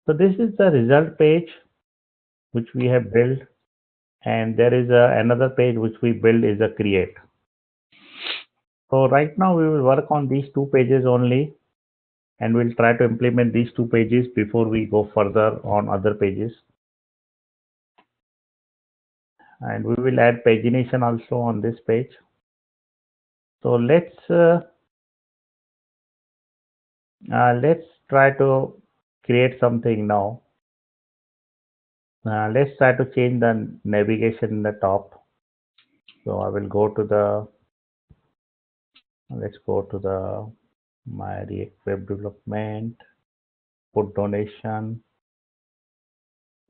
So this is the result page which we have built, and there is another page which we build is a create. So right now we will work on these two pages only, and we'll try to implement these two pages before we go further on other pages. And we will add pagination also on this page. So let's try to create something now. Let's try to change the navigation in the top. So I will go to the, let's go to the my React web development, put donation.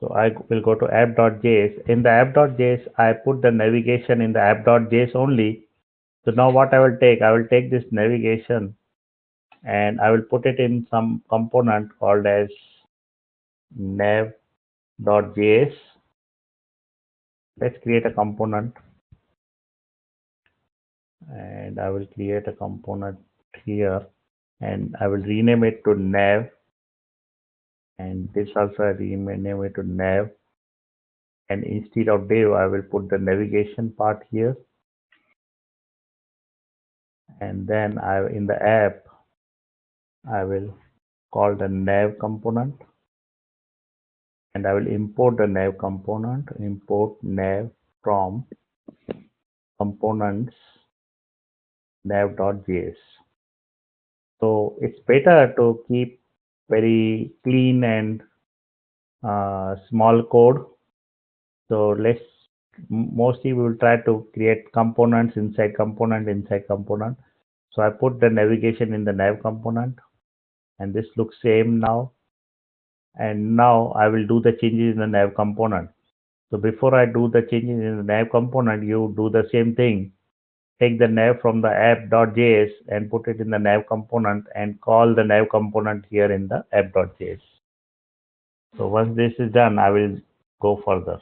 So I will go to app.js. In the app.js, I put the navigation in the app.js only. So now what I will take this navigation and I will put it in some component called as nav.js. Let's create a component, and I will create a component here, and I will rename it to nav, and this also I rename it to nav, and instead of div I will put the navigation part here, and then in the app I will call the nav component, and I will import the nav component, import nav from components nav.js. So it's better to keep very clean and small code. So let's mostly we will try to create components inside component. So I put the navigation in the nav component, and this looks same now. And now I will do the changes in the nav component. So before I do the changes in the nav component, you do the same thing. Take the nav from the app.js and put it in the nav component and call the nav component here in the app.js. So once this is done, I will go further.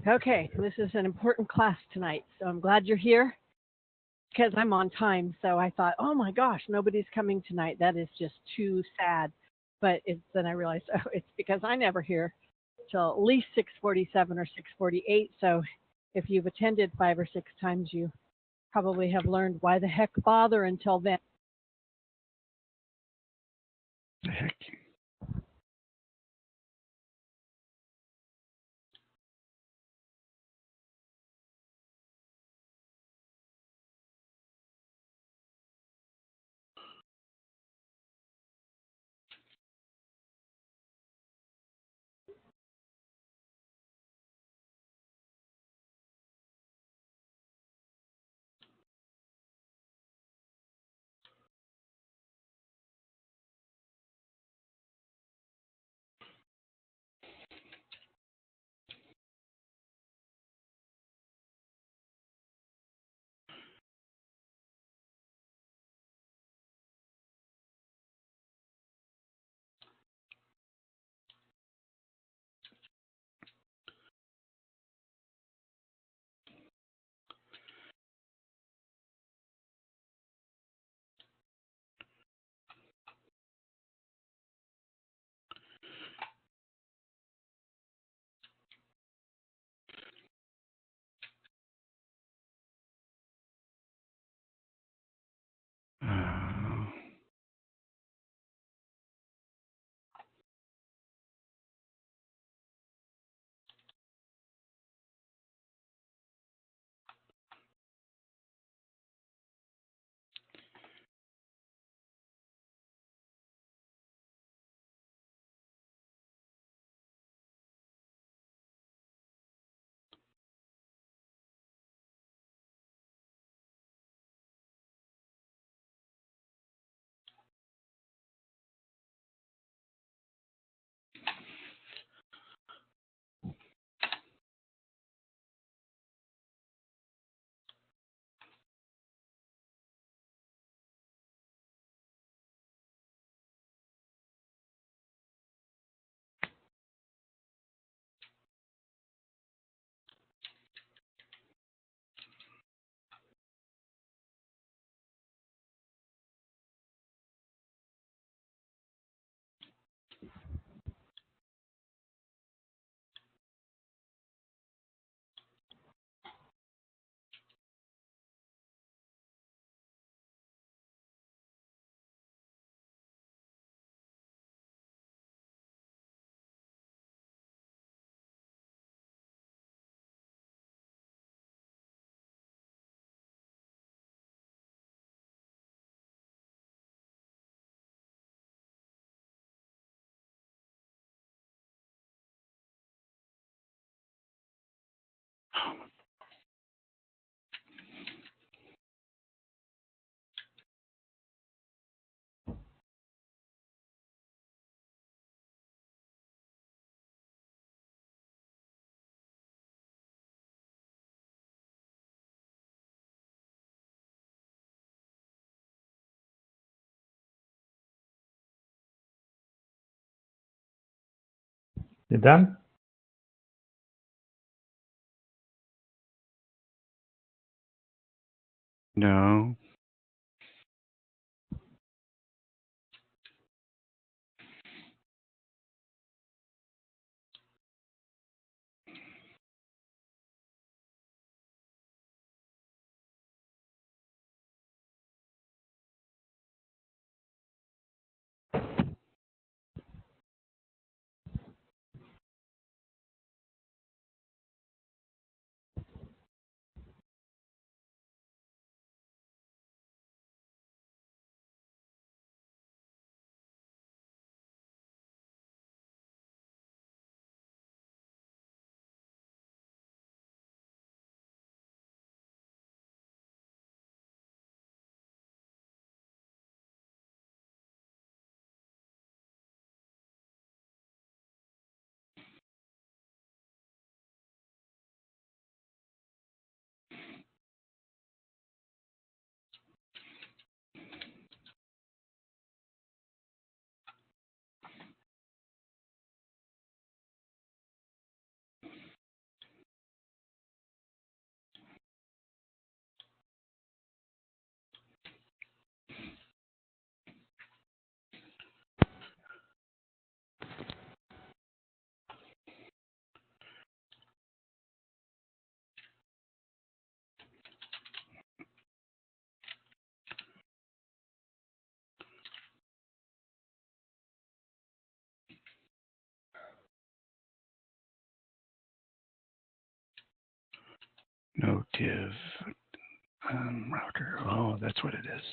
Okay, this is an important class tonight, so I'm glad you're here because I'm on time. So I thought, oh my gosh, nobody's coming tonight. That is just too sad. But then I realized, oh, it's because I never hear till at least 6:47 or 6:48. So if you've attended 5 or 6 times, you probably have learned why the heck bother until then. The heck. You done? No. No div router. Oh, that's what it is.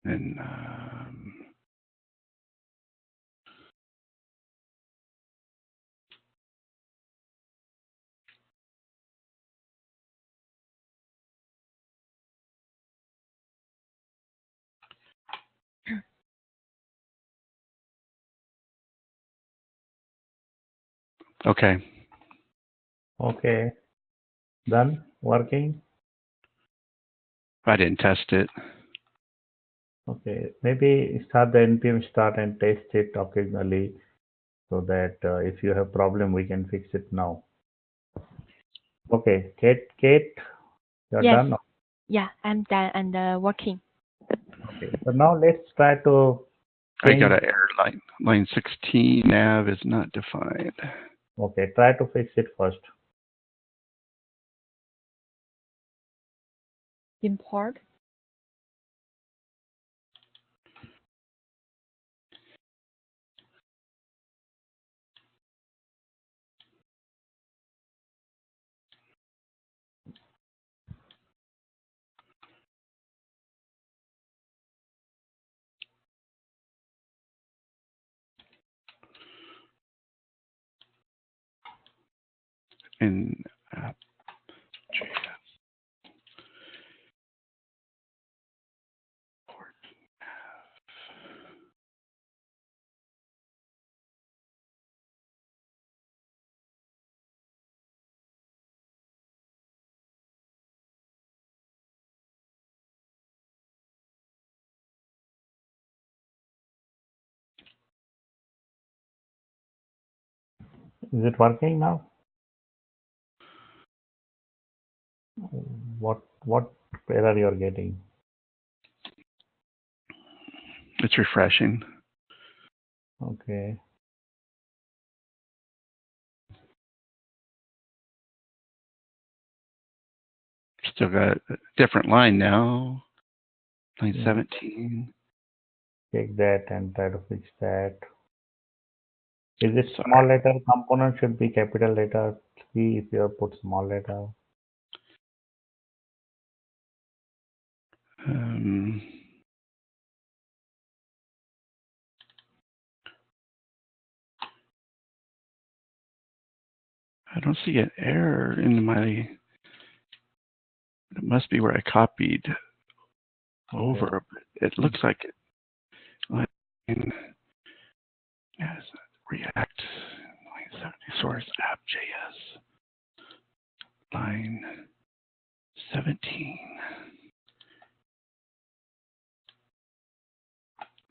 And okay. Okay. Done? Working? I didn't test it. Okay. Maybe start the npm start and test it occasionally so that if you have problem, we can fix it now. Okay. Kate, you're Yes. done? Yeah, I'm done and working. Okay. So now let's try to I got change. an error line. Line 16 nav is not defined. Okay. Try to fix it first. Import. In Is it working now? What error you're getting? it's refreshing. Okay. Still got a different line now. Line Yeah. 17. Check that and try to fix that. Is it Sorry. small letter component should be capital letter? See if you have put small letter. Um, I don't see an error in my. It must be where I copied over. But it looks like it. Line, yes, React. Line 70 source app.js. Line 17.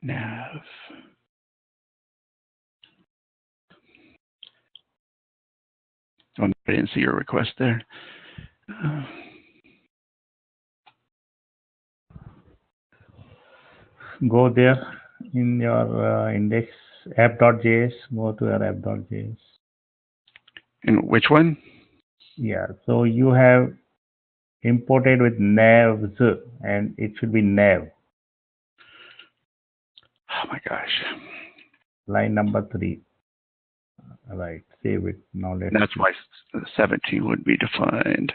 Nav. Oh, I didn't see your request there. Go there in your index app.js, go to your app.js. And which one? Yeah, so you have imported with navs and it should be nav, Oh my gosh. line number 3. Right, save it. Now let's That's see. why 17 would be defined.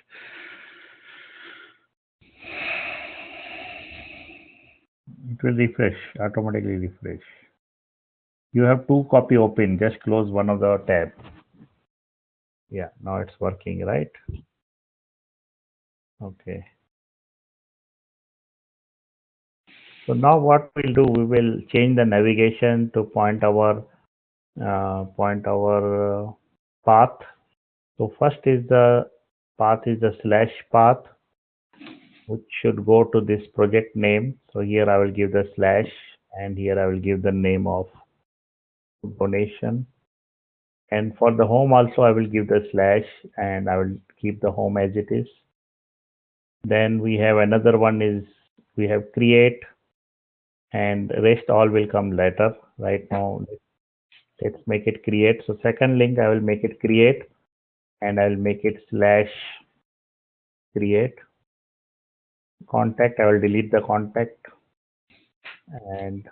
It will refresh, automatically refresh. You have 2 copy open, just close one of the tab. Yeah, now it's working, right? Okay. So now what we'll do, we will change the navigation to point our path. So first is the path is the slash path, which should go to this project name. So here I will give the slash, and here I will give the name of donation. And for the home also I will give the slash, and I will keep the home as it is. Then we have another one is we have create, and rest all will come later. Right now let's make it create. So second link I will make it create, and I will make it slash create. Contact, I will delete the contact, and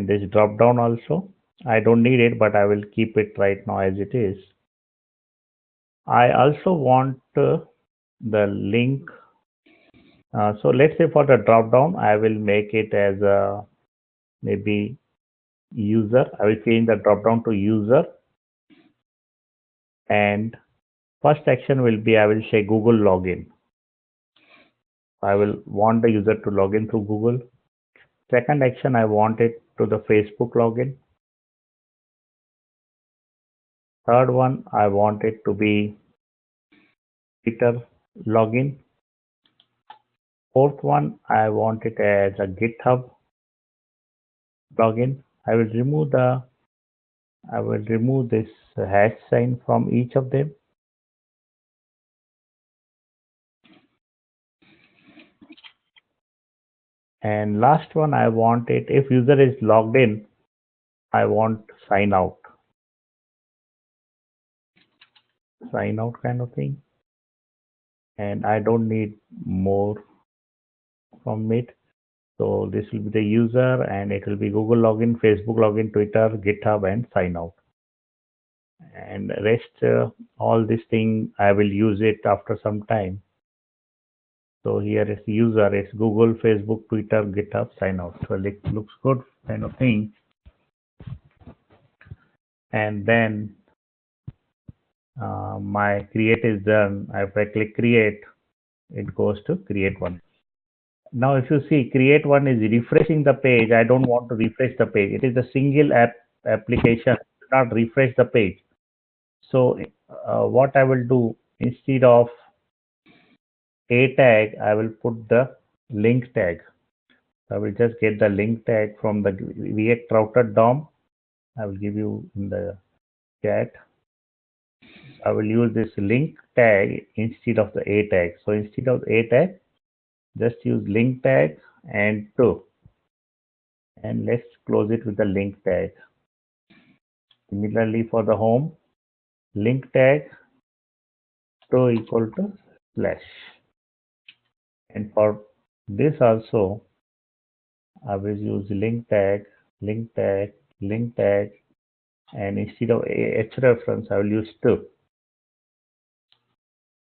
this drop down also I don't need it, but I will keep it right now as it is. I also want the link. So let's say for the drop down I will make it as a maybe user. I will change the drop down to user, and first action will be I will say Google login. I will want the user to log in through Google. Second action, I want it to the Facebook login. Third one, I want it to be Twitter login. Fourth one, I want it as a GitHub login. I will remove this hash sign from each of them. And last one, I want it, if user is logged in, I want sign out kind of thing. And I don't need more from it. So this will be the user, and it will be Google login, Facebook login, Twitter, GitHub, and sign out. And rest all this thing I will use it after some time. So here is user, it's Google, Facebook, Twitter, GitHub, sign out. So it looks good kind of thing. And then my create is done. If I click create, it goes to create one. Now if you see, create one is refreshing the page. I don't want to refresh the page. It is a single application, not refresh the page. So what I will do, instead of a tag, I will put the link tag. I will just get the link tag from the React router DOM. I will give you in the chat. I will use this link tag instead of the a tag. So instead of a tag, just use link tag and to. And let's close it with the link tag. Similarly for the home, link tag to equal to slash. And for this also, I will use link tag, link tag, link tag, and instead of h reference, I will use to.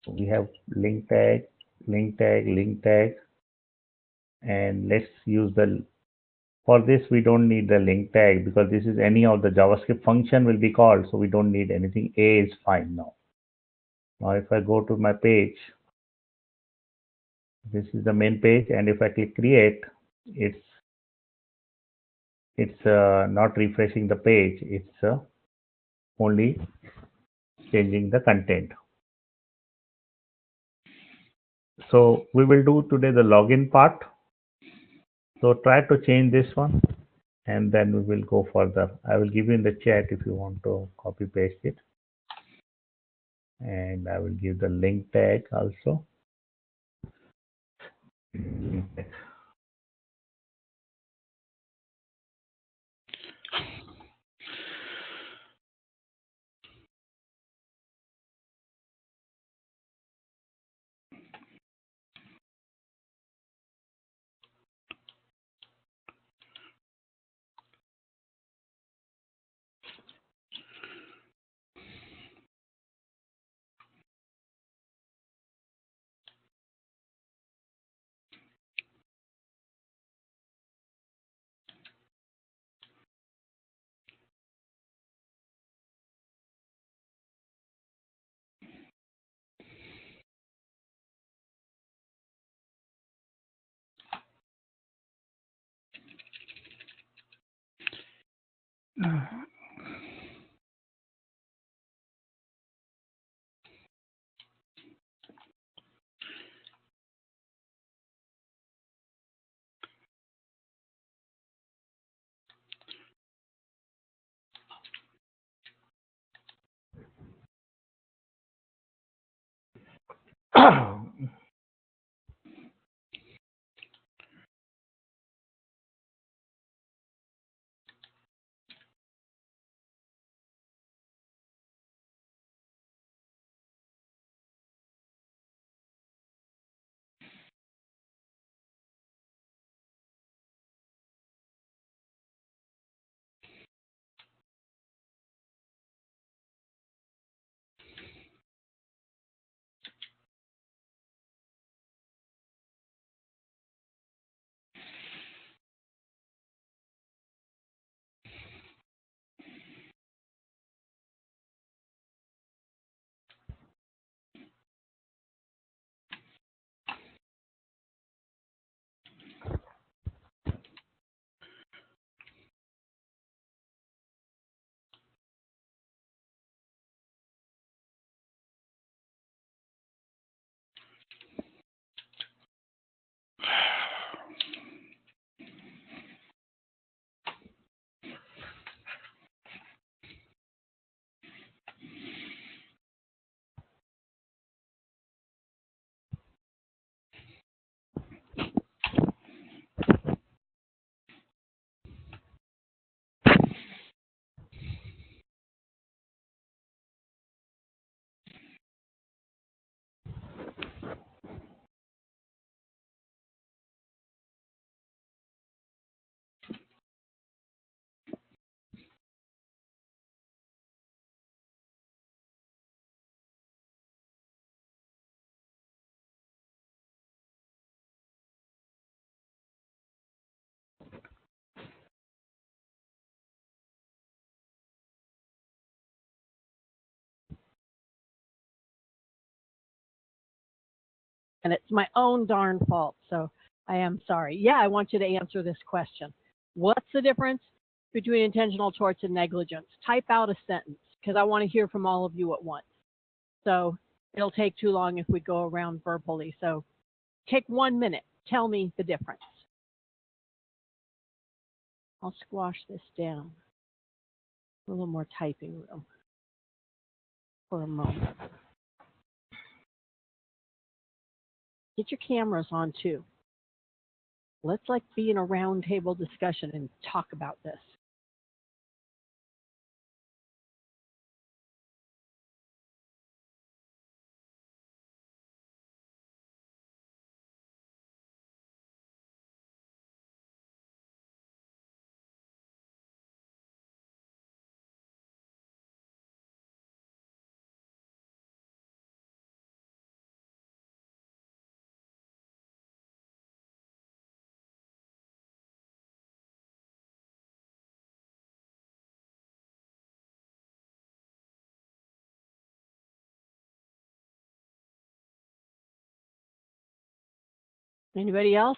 So we have link tag, link tag, link tag, and let's use the. For this, we don't need the link tag because this is any of the JavaScript function will be called, so we don't need anything. A is fine now. Now, if I go to my page, this is the main page, and if I click create, it's not refreshing the page. It's only changing the content. So we will do today the login part. So try to change this one. and then we will go further. I will give you in the chat if you want to copy paste it, and I will give the link tag also. And it's my own darn fault. So I am sorry. Yeah, I want you to answer this question. What's the difference between intentional torts and negligence? Type out a sentence because I want to hear from all of you at once. So it'll take too long if we go around verbally. So take 1 minute. Tell me the difference. I'll squash this down. A little more typing room for a moment. Get your cameras on too. Let's like be in a round table discussion and talk about this. Anybody else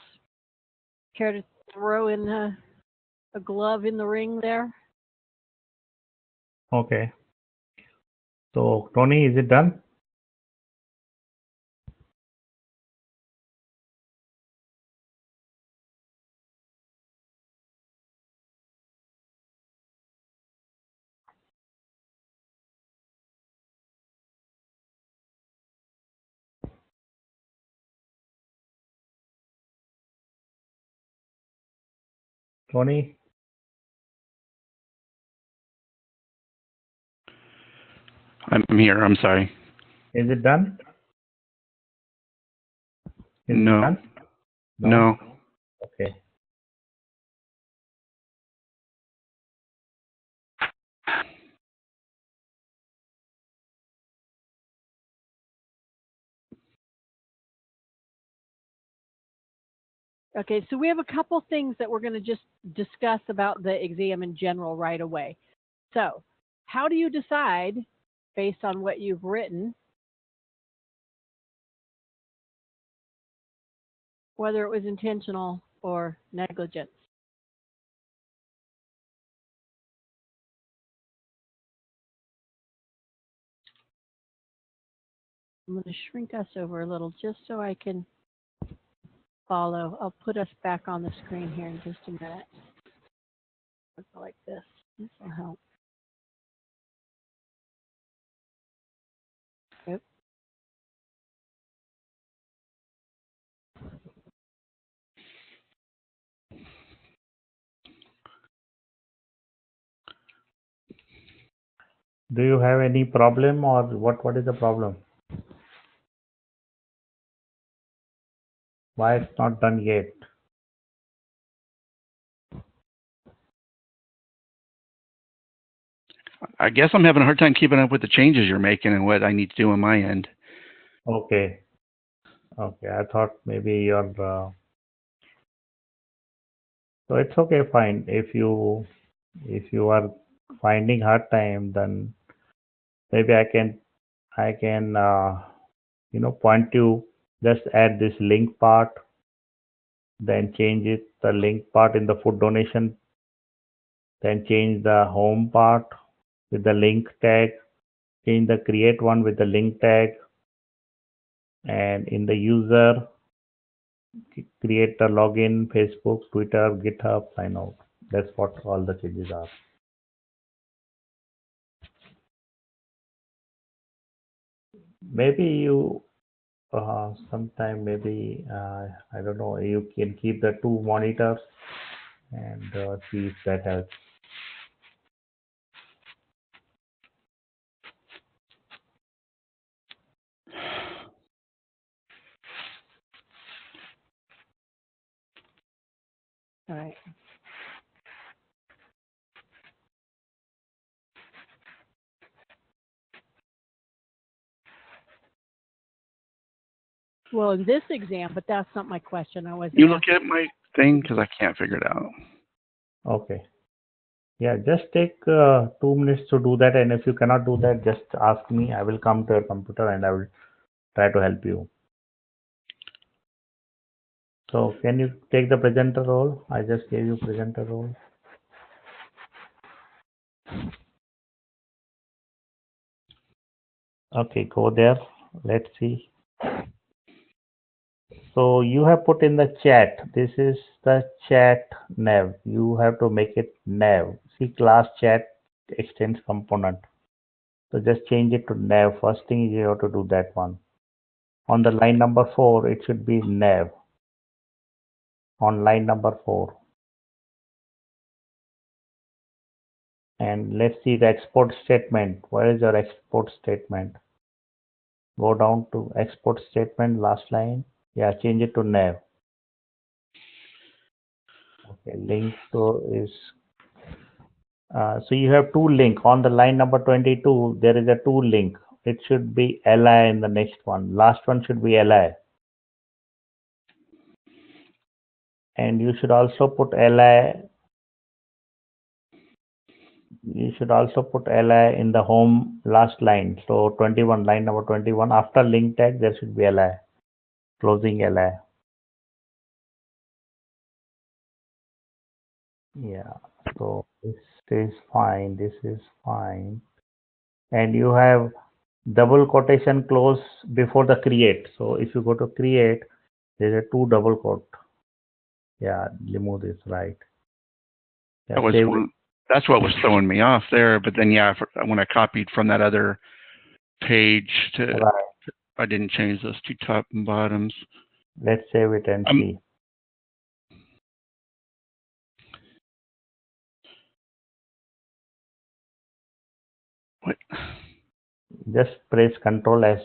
care to throw in a glove in the ring there? Okay. So, Tony, is it done? Tony, I'm here. I'm sorry. is it done? Is it No. done? No. Okay. Okay, so we have a couple things that we're going to just discuss about the exam in general right away. So, how do you decide, based on what you've written, whether it was intentional or negligence? I'm going to shrink us over a little just so I can follow. I'll put us back on the screen here in just a minute. I'll go like this. This will help. Yep. Do you have any problem, or what is the problem? Why it's not done yet? I guess I'm having a hard time keeping up with the changes you're making and what I need to do on my end. Okay. Okay. I thought maybe you're so it's okay, fine. If you are finding hard time, then maybe I can point you, just add this link part, then change it the link part in the food donation, then change the home part with the link tag, change the create one with the link tag, and in the user create the login, Facebook, Twitter, GitHub, sign out. That's what all the changes are. Maybe you sometime, maybe I don't know, you can keep the two monitors and see if that helps. All right. Well, in this exam, but that's not my question. I wasn't. You look at my thing because I can't figure it out. Okay. Yeah, just take 2 minutes to do that, and if you cannot do that, just ask me. I will come to your computer and I will try to help you. So can you take the presenter role? I just gave you presenter role. Okay, go there. Let's see. So you have put in the chat. This is the chat nav. You have to make it nav. See, class chat extends component. So just change it to nav. First thing you have to do that one. On the line number 4, it should be nav. On line number 4. And let's see the export statement. Where is your export statement? Go down to export statement, last line. Yeah, change it to nav. Okay, link to is so you have two link on the line number 22. There is a two link. It should be li in the next one. Last one should be li, and you should also put li. You should also put li in the home last line. So 21, line number 21. After link tag, there should be li. Closing li. Yeah. So this is fine. This is fine. And you have double quotation close before the create. So if you go to create, there's a two double quote. Yeah, remove this, right. Yeah, That was save one. That's what was throwing me off there. But then, yeah, when I copied from that other page to, it. Right. I didn't change those two top and bottoms. Let's save it and see. Just press Control S.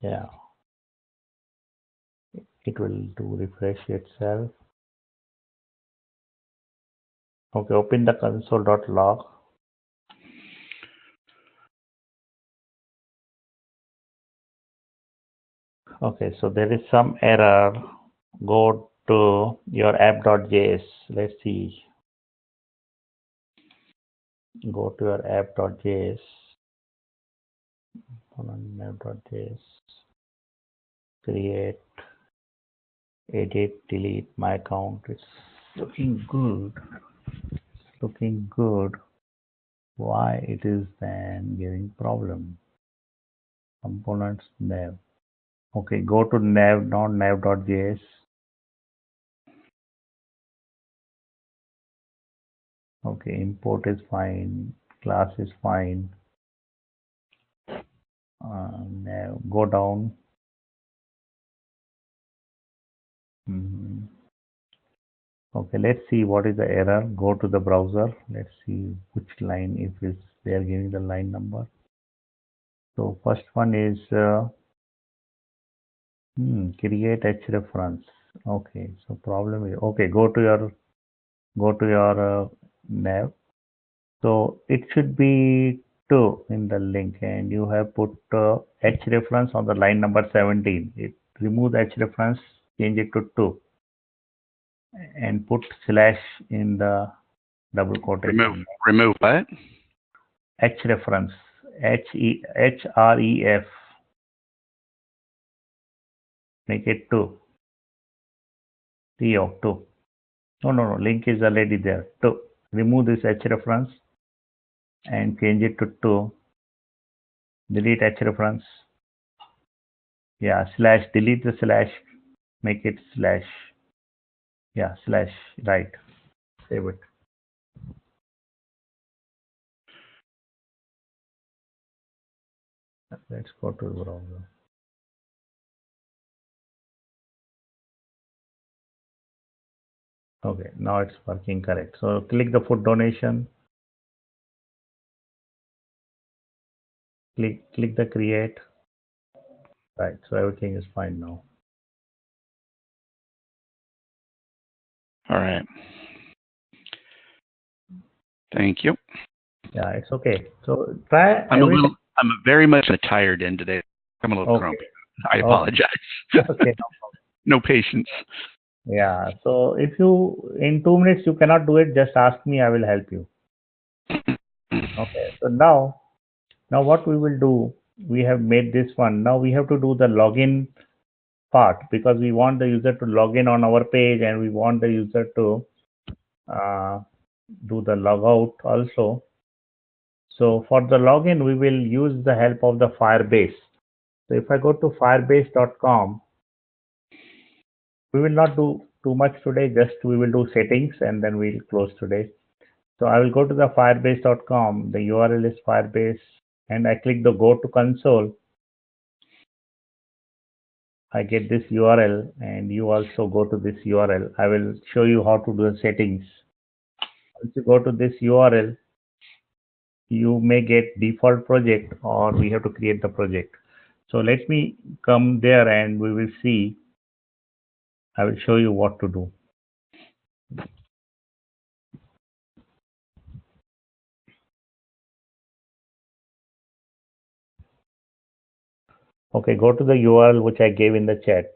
Yeah, it will do refresh itself. Okay, open the console.log. Okay, so there is some error. Go to your app.js. Let's see. Go to your app.js. App.js. Create, edit, delete my account. It's looking good. It's looking good. Why it is then giving problem? Components nav. Okay, go to nav, not nav.js. Okay, import is fine. Class is fine. Nav, go down. Okay, let's see what is the error. Go to the browser. Let's see which line, if it's they are giving the line number. So first one is create hrefs. Okay, so problem is okay. Go to your nav. So it should be 2 in the link, and you have put hrefs on the line number 17. It remove the hrefs, change it to 2, and put slash in the double quotation. Remove what? Href, href. Make it 2. TO 2. No. Link is already there. 2. Remove this href and change it to 2. Delete href. Yeah, slash. Delete the slash. Make it slash. Yeah, slash. Right. Save it. Let's go to the browser. Okay, now it's working correct. So click the food donation. Click the create. Right. So everything is fine now. All right. Thank you. Yeah, it's okay. So try. I'm very much a tired end today. I'm a little grumpy. I apologize. Okay. No patience. Yeah. So if you in 2 minutes you cannot do it, just ask me. I will help you. Okay. So now what we will do? We have made this one. Now we have to do the login part, because we want the user to log in on our page, and we want the user to do the logout also. So for the login, we will use the help of the Firebase. So if I go to firebase.com, we will not do too much today. Just we will do settings and then we'll close today. So I will go to the firebase.com. The URL is Firebase, and I click the go to console. I get this URL, and you also go to this URL. I will show you how to do the settings. Once you go to this URL, you may get default project, or we have to create the project. So let me come there and we will see. I will show you what to do. Okay, go to the URL which I gave in the chat.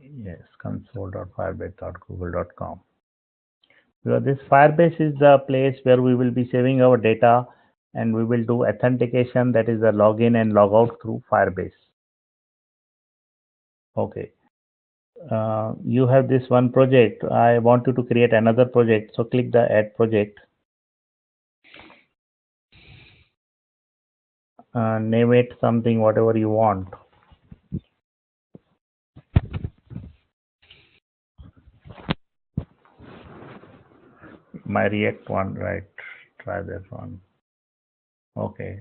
Yes, console.firebase.google.com. So this Firebase is the place where we will be saving our data, and we will do authentication, that is the login and logout through Firebase. Okay. You have this one project. I want you to create another project. So click the add project. Name it something, whatever you want. My React one, right? try this one. Okay.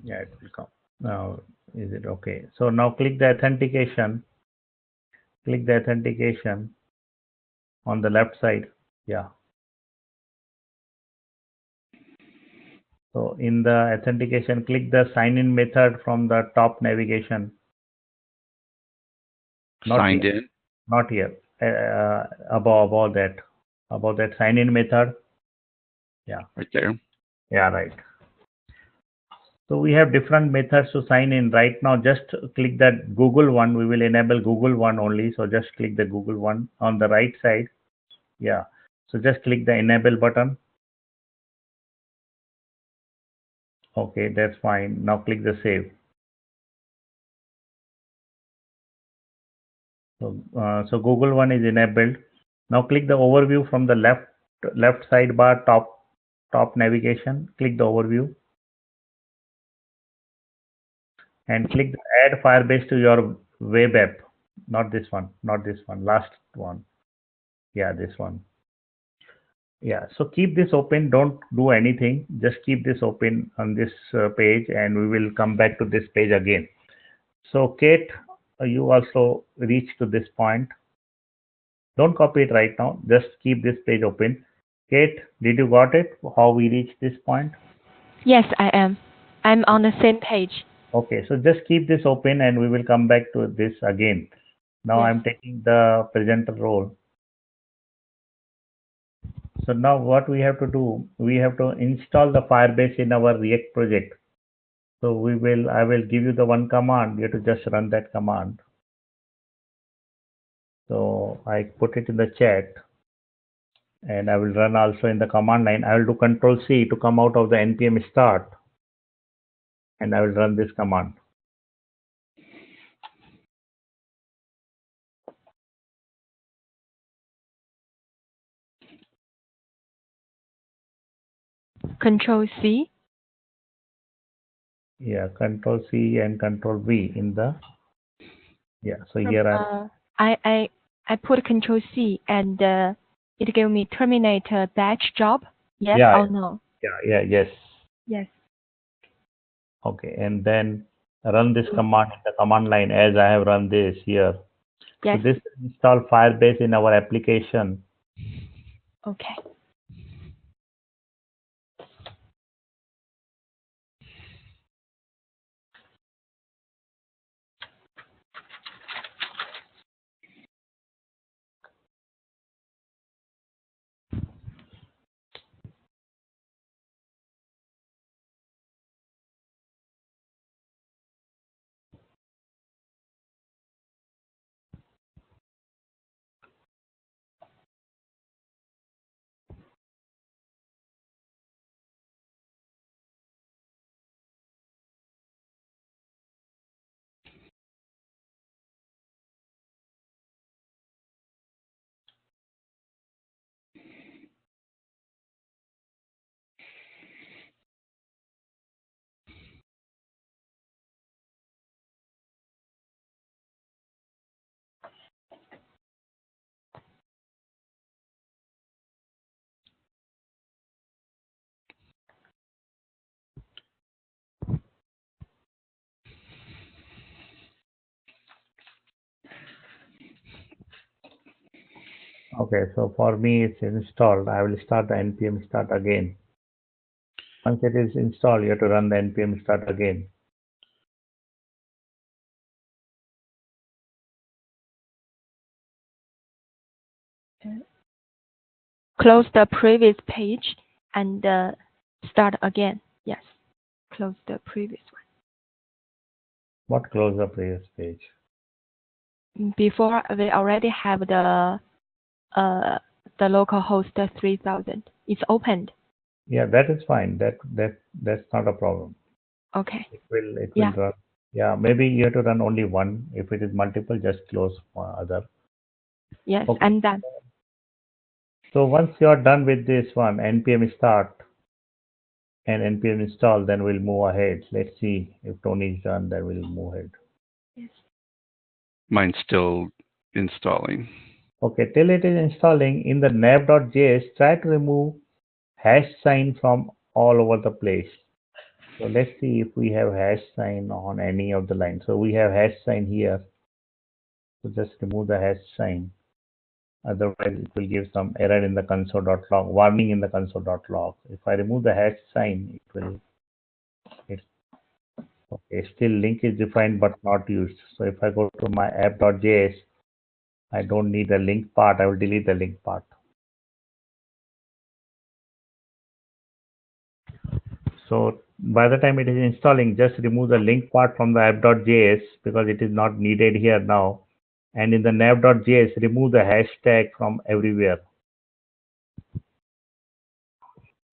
Yeah, it will come. Now, is it okay? So now click the authentication. Click the authentication on the left side. Yeah. So in the authentication, click the sign in method from the top navigation. Not Signed here. in. Not here. Above that sign in method. Yeah. Right there. Yeah, right. So we have different methods to sign in. Right now, just click that Google one. We will enable Google one only. So just click the Google one on the right side. Yeah. So just click the enable button. Okay, that's fine. Now click the save. So Google one is enabled. Now click the overview from the left sidebar top navigation. Click the overview and click the add firebase to your web app. Not this one. Not this one. Last one. Yeah, this one. Yeah, so keep this open. Don't do anything. Just keep this open on this page, and we will come back to this page again. So Kate, you also reach to this point. Don't copy it right now. Just keep this page open. Kate, did you got it? How we reach this point? Yes, I am. I'm on the same page. Okay, so just keep this open and we will come back to this again. Now Yes. I'm taking the presenter role. So now what we have to do, we have to install the Firebase in our React project. So I will give you the one command. You have to just run that command. So I put it in the chat and I will run also in the command line. I will do Control C to come out of the npm start and I will run this command. Control C. Yeah, Control C and Control V in the, yeah, so here I put Control C and it gave me terminate batch job. Yes Yeah. or no? Yes. Yes. Okay, and then run this command in the command line as I have run this here. Yes. So this install Firebase in our application. Okay. Okay, so for me it's installed. I will start the npm start again. Once it is installed, you have to run the npm start again. Close the previous page and start again. Yes. Close the previous What close the previous page? one. Before we already have the localhost 3000. It's opened. Yeah, that is fine. That's not a problem. Okay. It will Yeah. run. Yeah, maybe you have to run only one. If it is multiple, just close other. Yes, Okay. I'm done. So once you are done with this one, npm start and npm install, then we'll move ahead. Let's see if Tony is done, then we'll move ahead. Yes. Mine's still installing. Okay, till it is installing in the nav.js, try to remove hash sign from all over the place. So let's see if we have hash sign on any of the lines. So we have hash sign here. So just remove the hash sign. Otherwise, it will give some error in the console.log, warning in the console.log. If I remove the hash sign, it will, it's okay. Still link is defined but not used. So if I go to my app.js, I don't need the link part. I will delete the link part. So by the time it is installing, just remove the link part from the app.js because it is not needed here now. And in the nav.js, remove the hashtag from everywhere.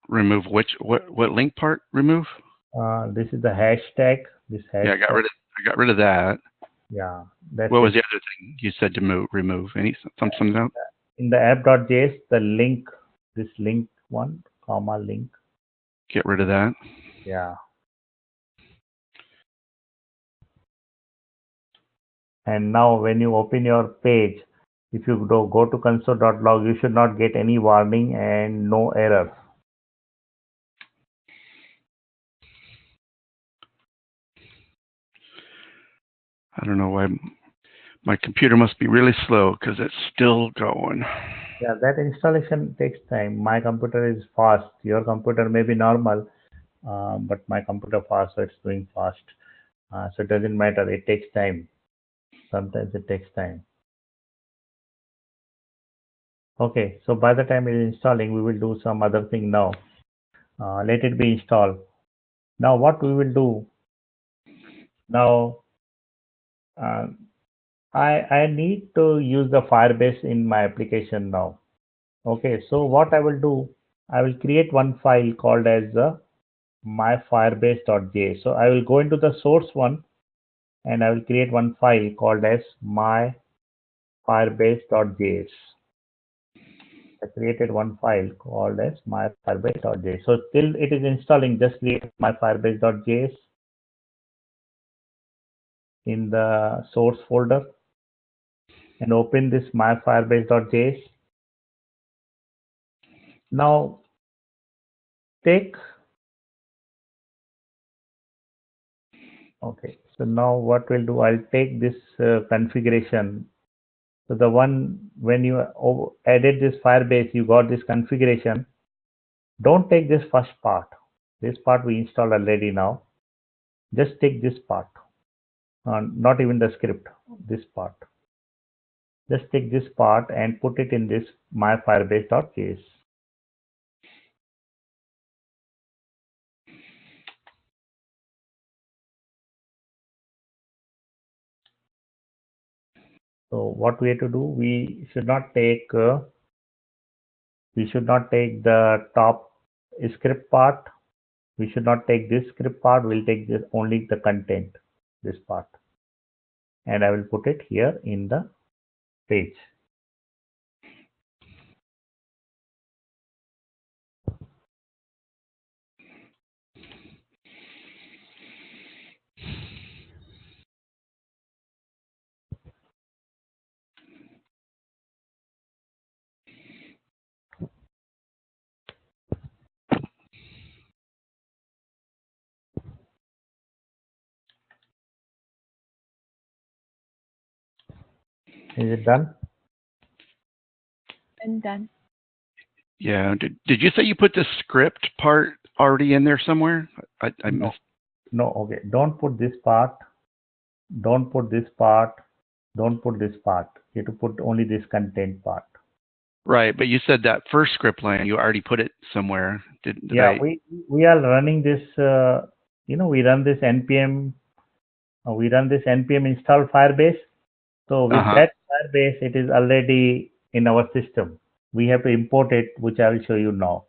Remove what link part? Remove? This is the hashtag. This hashtag. Yeah, I got rid of that. Yeah, that's What was it. the other thing you said to remove? Something else? In the app.js, the link, this link one, comma link. Get rid of that. Yeah. And now when you open your page, if you go to console.log, you should not get any warning and no error. I don't know why my computer must be really slow because it's still going. Yeah, that installation takes time. My computer is fast. Your computer may be normal, but my computer fast, so it's doing fast. So it doesn't matter. It takes time. Sometimes it takes time. Okay, so by the time it is installing, we will do some other thing now. Let it be installed. Now what we will do, now uh, I need to use the Firebase in my application now. Okay, so what I will do, I will create one file called as the myfirebase.js. So I will go into the source one and I will create one file called as myfirebase.js. I created one file called as myfirebase.js. So till it is installing, just create myfirebase.js in the source folder and open this myfirebase.js. Now take, okay, so now what we'll do, I'll take this configuration. So the one, when you added this Firebase, you got this configuration. Don't take this first part. This part we installed already now. Just take this part, not even the script, this part. Just take this part and put it in this myfirebase.js. So what we have to do, we should not take the top script part. We should not take this script part. We'll take this only the content, this part, and I will put it here in the page. Is it done? I'm done. Yeah. Did you say you put the script part already in there somewhere? I No. missed. No, okay. Don't put this part. Don't put this part. Don't put this part. You have to put only this content part. Right, but you said that first script line, you already put it somewhere. Did Yeah, I? we are running this. We run this npm. We run this npm install Firebase. So with Uh-huh. that Firebase, it is already in our system. We have to import it, which I will show you now.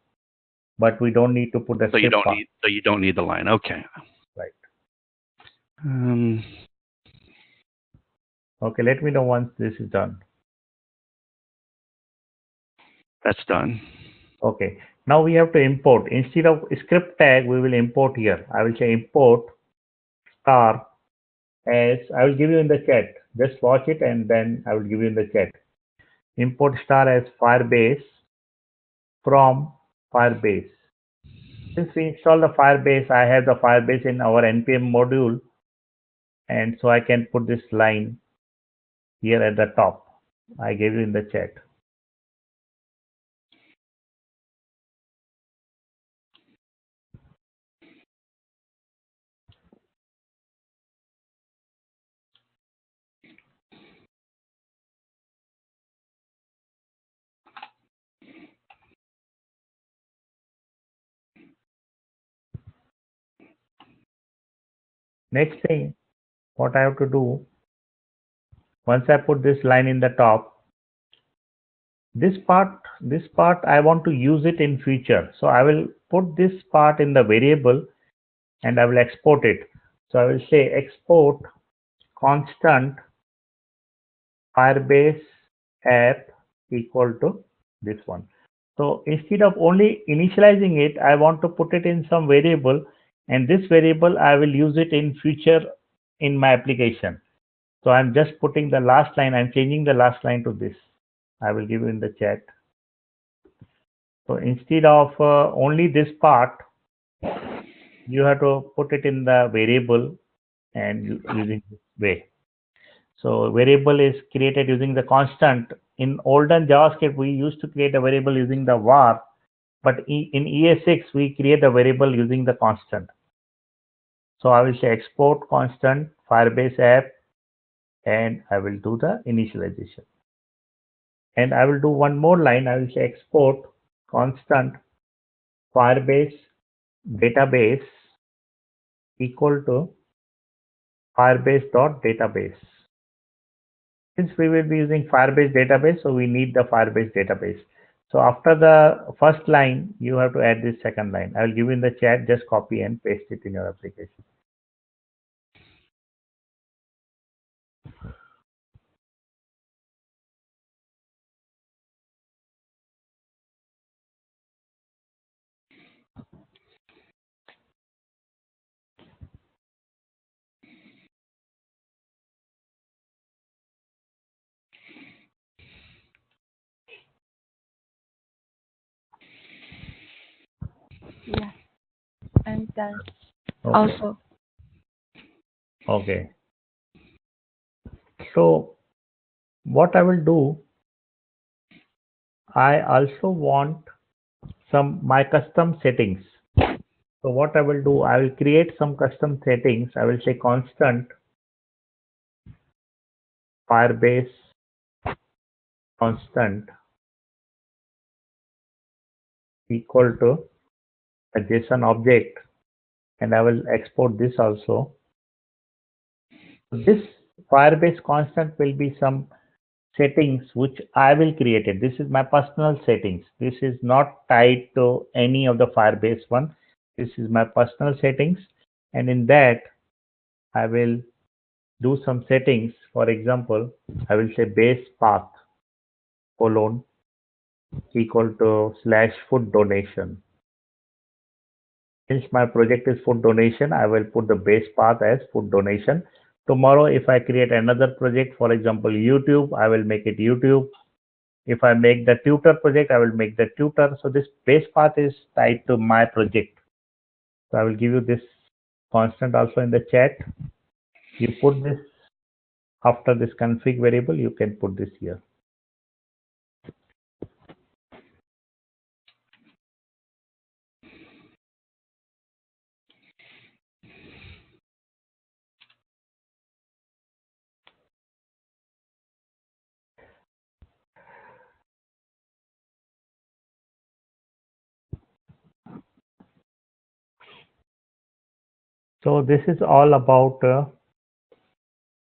But we don't need to put the So you script don't part. need. So you don't need the line. Okay. Right. Um, Okay, let me know once this is done. that's done. Okay, now we have to import. Instead of script tag, we will import here. I will say import star as I will give you in the chat. Just watch it and then I will give you in the chat. Import star as firebase from firebase. Since we install the firebase, I have the firebase in our npm module, and so I can put this line here at the top. I gave you in the chat. Next thing, what I have to do, once I put this line in the top, this part I want to use it in future. So I will put this part in the variable and I will export it. So I will say export constant firebase app equal to this one. So instead of only initializing it, I want to put it in some variable, and this variable I will use it in future in my application. So I'm just putting the last line, I'm changing the last line to this. I will give you in the chat. So instead of only this part, you have to put it in the variable and using this way. So variable is created using the constant. In olden JavaScript, we used to create a variable using the var, but in ES6, we create a variable using the constant. So I will say export constant firebase app, and I will do the initialization. And I will do one more line. I will say export constant firebase database equal to firebase.database. Since we will be using firebase database, so we need the firebase database. So after the first line, you have to add this second line. I will give you in the chat, just copy and paste it in your application. Yeah. And then Okay. also, Okay. So what I will do, I also want some my custom settings. So what I will do, I will create some custom settings. I will say constant firebase constant equal to a JSON object, and I will export this also. This firebase constant will be some settings which I will create it. This is my personal settings. This is not tied to any of the firebase one. This is my personal settings, and in that I will do some settings. For example, I will say base path colon equal to / food donation. Since my project is food donation, I will put the base path as food donation. Tomorrow, if I create another project, for example, YouTube, I will make it YouTube. If I make the tutor project, I will make the tutor. So this base path is tied to my project. So I will give you this constant also in the chat. You put this after this config variable, you can put this here. So this is all about